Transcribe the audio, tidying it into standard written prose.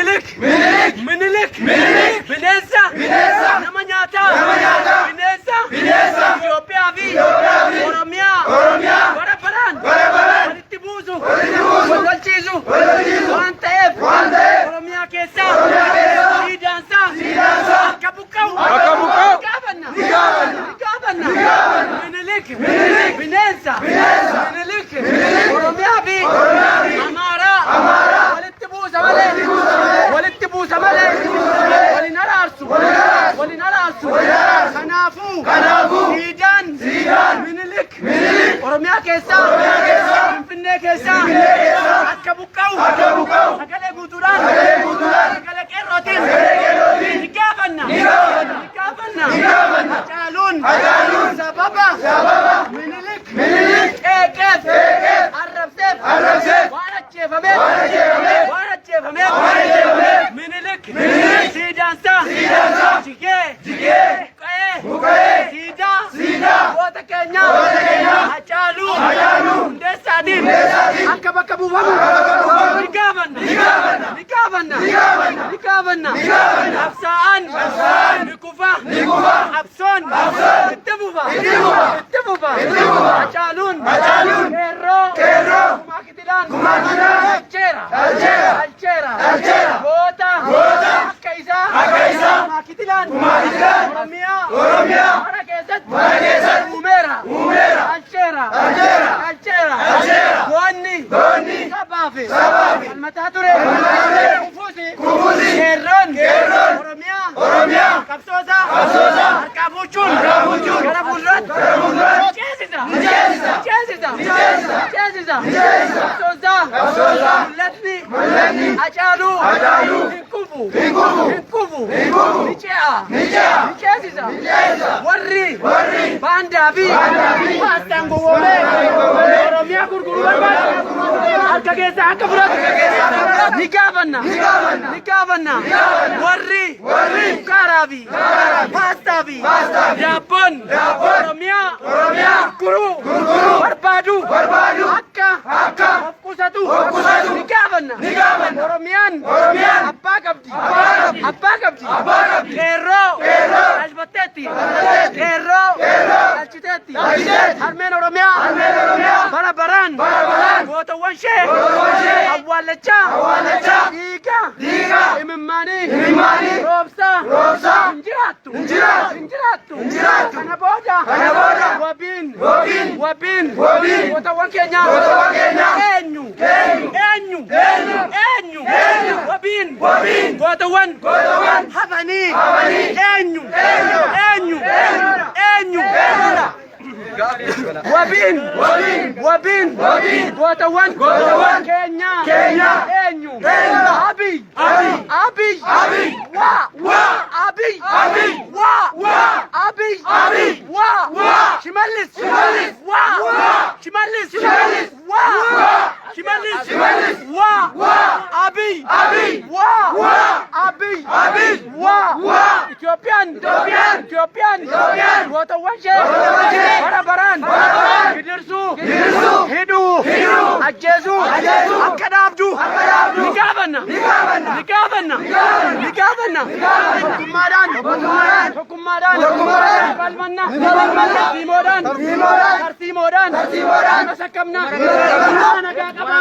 Minilik. Bineensa. Nama nyaataa. Bineensa. Itoophiyaa fi Oromiyaa. Bara baraan. Walitti buusu. Wal lolchiisu. Waan ta'eef. Oromiyaa keessaa. Siidaansaa. Akka buqqa'u. Ni gaafanna. Minilik. Bineensa. Minilik. Oromiyaa fi Amaaraa. Walitti buusa malee. Waliin araarsu. Kanaafuu. Siidaan. Minilik. Oromiyaa keessaa. Finfinnee keessaa. Akka buqqa'u. Sagalee guutuudhaan. Sagalee qeerrootiin. Ni gaafanna. Hacaaluun. Sababa. Minilik. Eegeef. Arrabseef. Waan ajjeefameef. Minilik. Siidaansaa. Jigee. Buqqa'ee. Siidaa. Goota keenya. Hacaaluu. Hundeessaatiin. Akka bakka buufamu. Ni gaafanna. Qabsaa'aan. Ni kufa. Qabsoon. Itti fufa. Hacaaluun. Qeerroo. Alcheera. Goota. Akka isaa. Maakitilaan. Oromiyaa. Mara keessatti. Uumeera. Alcheera. Goonni. Sabaafi. Falmataa ture. Kufuusi. Qeerroon. Oromiyaa. Qabsoosaa. Harkaa fuuchuun. Gara fuulduraatti. Ceesisa. Qabsoosaa. Mul'atni. Hacaaluu. Hin kufu. Ni ceesisa. Warri. Baandaa fi paastaan gowwoomee. Oromiyaa gurguruu barbaadu. Harka keessaa akka fudhatu. Ni gaafanna. Warri. Sukaaraa fi paastaa fi daabboon. Oromiyaa. Gurguruu. Barbaadu. Akka of qusatu. Ni gaafanna. Oromiyaan. Abbaa qabdi. Qeerroo. Albatteetti. Qeerroo. Alchiteetti. Harmeen Oromiyaa. Bara baraan. Gootawwan ishee. Awwaallachaa. Dhiiga. Imimmaanii. Roobsaa. Hin jiraattu. Kana booda. Wabiin. Gootawwan keenya. Eenyu. Wabiin. Gootawwan. Hafanii. Eenyu. Wabiin. Gootawwan. Keenya. Eenyu. Abiy. Shimallis. Itoophiyaan. Gootawwan ishee. Bara baraan. Gidirsuu. Hidhuu. Ajjeesuu. Akka dhaabdu. Ni gaafanna. Tokkummaadhaan. Falmanna. Tartiimoodhaan. Sakamna. Nagaa qabna.